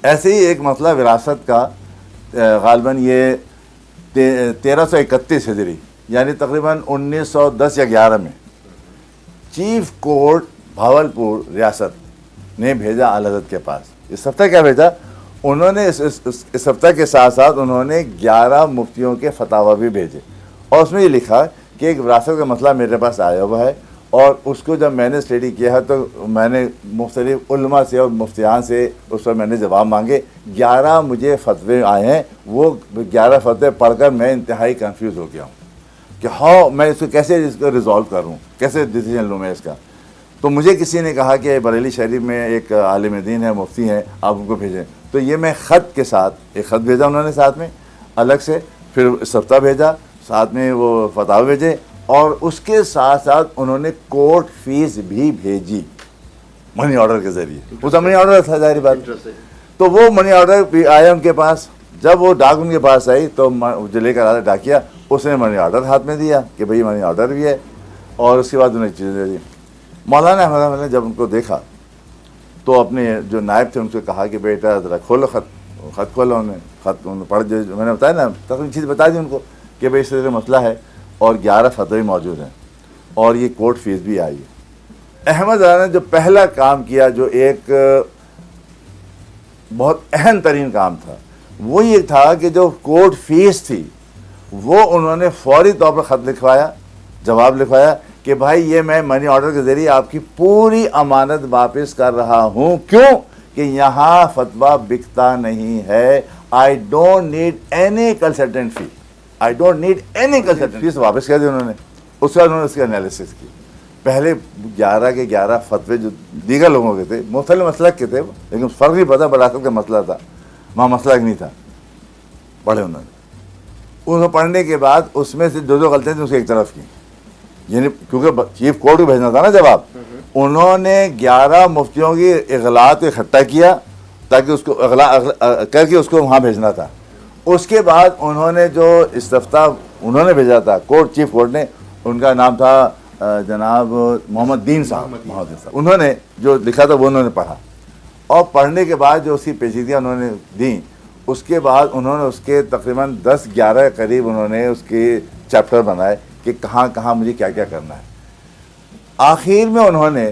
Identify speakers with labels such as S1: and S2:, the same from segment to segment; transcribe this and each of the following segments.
S1: ایسے ہی ایک مسئلہ وراثت کا غالباً یہ 1331 ہجری یعنی تقریباً 1910 یا 11 میں چیف کورٹ بھاولپور ریاست نے بھیجا اعلیٰ حضرت کے پاس. اس ہفتہ کیا بھیجا انہوں نے؟ اس ہفتہ کے ساتھ ساتھ انہوں نے 11 مفتیوں کے فتاوی بھی بھیجے اور اس میں یہ لکھا کہ ایک وراثت کا مسئلہ میرے پاس آیا ہوا ہے اور اس کو جب میں نے اسٹڈی کیا ہے تو میں نے مختلف علماء سے اور مفتیان سے اس پر میں نے جواب مانگے. 11 مجھے فتوے آئے ہیں, وہ 11 فتوے پڑھ کر میں انتہائی کنفیوز ہو گیا ہوں کہ میں اس کو کیسے اس کو ریزالو کروں, کیسے ڈیسیجن لوں میں اس کا. تو مجھے کسی نے کہا کہ بریلی شریف میں ایک عالم دین ہے, مفتی ہیں, آپ ان کو بھیجیں. تو یہ میں خط کے ساتھ ایک خط بھیجا انہوں نے ساتھ میں الگ سے, پھر اس ہفتہ بھیجا ساتھ میں وہ فتاوی بھیجے اور اس کے ساتھ ساتھ انہوں نے کورٹ فیس بھی بھیجی منی آرڈر کے ذریعے. وہ تو منی آرڈر تھا ظاہری بات. تو وہ منی آرڈر بھی آیا ان کے پاس. جب وہ ڈاک ان کے پاس آئی تو جو لے کر آیا ڈاکیا, اس نے منی آرڈر ہاتھ میں دیا کہ بھئی منی آرڈر بھی ہے, اور اس کے بعد انہیں چیزیں دے دی. مولانا احمد احمد نے جب ان کو دیکھا تو اپنے جو نائب تھے ان سے کہا کہ بیٹا ذرا کھولو خط کھولا. انہیں خط پڑھ جو میں نے بتایا نا تقریباً چیز بتا دی ان کو کہ بھئی اس طرح مسئلہ ہے اور 11 فتوی موجود ہیں اور یہ کورٹ فیس بھی آئی ہے. احمد نے جو پہلا کام کیا جو ایک بہت اہم ترین کام تھا وہ یہ تھا کہ جو کورٹ فیس تھی وہ انہوں نے فوری طور پر خط لکھوایا, جواب لکھوایا کہ بھائی یہ میں منی آرڈر کے ذریعے آپ کی پوری امانت واپس کر رہا ہوں. کیوں کہ یہاں فتویٰ بکتا نہیں ہے. I don't need any consultant fee, I don't need any consultant fees. واپس کر دی انہوں نے. اس کے بعد انہوں نے اس کی انالیسس کی. پہلے 11 کے 11 فتوے جو دیگر لوگوں کے تھے, مختلف مسلک کے تھے, لیکن فرق نہیں پتا وراثت کا مسئلہ تھا, وہاں مسلک نہیں تھا. پڑھے انہوں نے پڑھنے کے بعد اس میں سے جو غلطیاں تھیں اس کی ایک طرف کی, یعنی کیونکہ چیف کورٹ کو بھیجنا تھا نا جواب. انہوں نے 11 مفتیوں کی اغلاط کو اکٹھا کیا تاکہ اس کو اغلاط کر کے اس کو وہاں بھیجنا تھا. اس کے بعد انہوں نے جو استفتاء انہوں نے بھیجا تھا چیف کورٹ نے, ان کا نام تھا جناب محمد دین صاحب. انہوں نے جو لکھا تھا وہ انہوں نے پڑھا, اور پڑھنے کے بعد جو اس کی پیچیدگیاں انہوں نے دیں, اس کے بعد انہوں نے اس کے تقریباً 10-11 قریب انہوں نے اس کے چیپٹر بنائے کہ کہاں کہاں مجھے کیا کیا کرنا ہے. آخر میں انہوں نے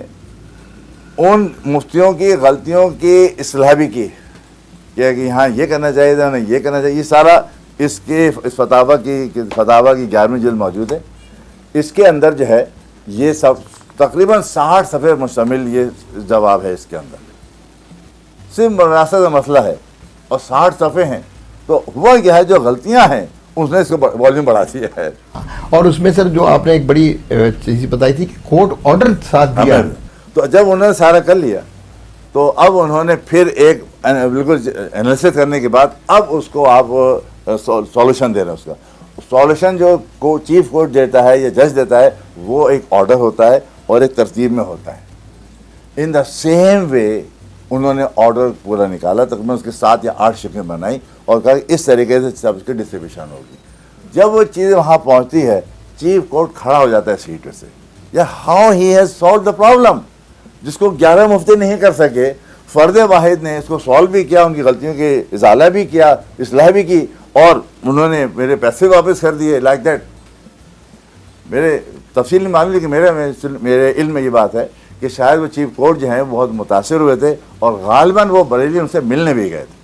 S1: ان مفتیوں کی غلطیوں کی اصلاح بھی کی کہ ہاں یہ کرنا چاہیے تھا, انہیں یہ کرنا چاہیے. یہ سارا اس فتاوی کی 11ویں جلد موجود ہے. اس کے اندر جو ہے یہ سب تقریباً 60 صفحے مشتمل یہ جواب ہے. اس کے اندر صرف وراثت کا مسئلہ ہے اور 60 صفحے ہیں. تو ہوا کیا ہے, جو غلطیاں ہیں اس نے اس کو والیوم بڑھا دیا ہے.
S2: اور اس میں سر جو آپ نے ایک بڑی چیز بتائی تھی کہ کورٹ آرڈر ساتھ دیا.
S1: تو جب انہوں نے سارا کر لیا تو اب انہوں نے پھر ایک بالکل انالیسس کرنے کے بعد اب اس کو آپ سولوشن دے رہے ہیں. اس کا سولوشن جو چیف کورٹ دیتا ہے یا جج دیتا ہے وہ ایک آرڈر ہوتا ہے اور ایک ترتیب میں ہوتا ہے. ان دا سیم وے انہوں نے آرڈر پورا نکالا, تقریباً اس کے 7 یا 8 شکلیں بنائی اور کہا کہ اس طریقے سے سب کی ڈسٹریبیوشن ہوگی. جب وہ چیز وہاں پہنچتی ہے چیف کورٹ کھڑا ہو جاتا ہے سیٹ سے, یا how he has solve the problem, جس کو 11 مفتی نہیں کر سکے, فرد واحد نے اس کو سالو بھی کیا, ان کی غلطیوں کی ازالہ بھی کیا, اصلاح بھی کی, اور انہوں نے میرے پیسے واپس کر دیے. Like that. میرے تفصیل معلوم, کہ میرے علم میں یہ بات ہے کہ شاید وہ چیف کورٹ جو ہیں بہت متاثر ہوئے تھے اور غالباً وہ بریلی ان سے ملنے بھی گئے تھے.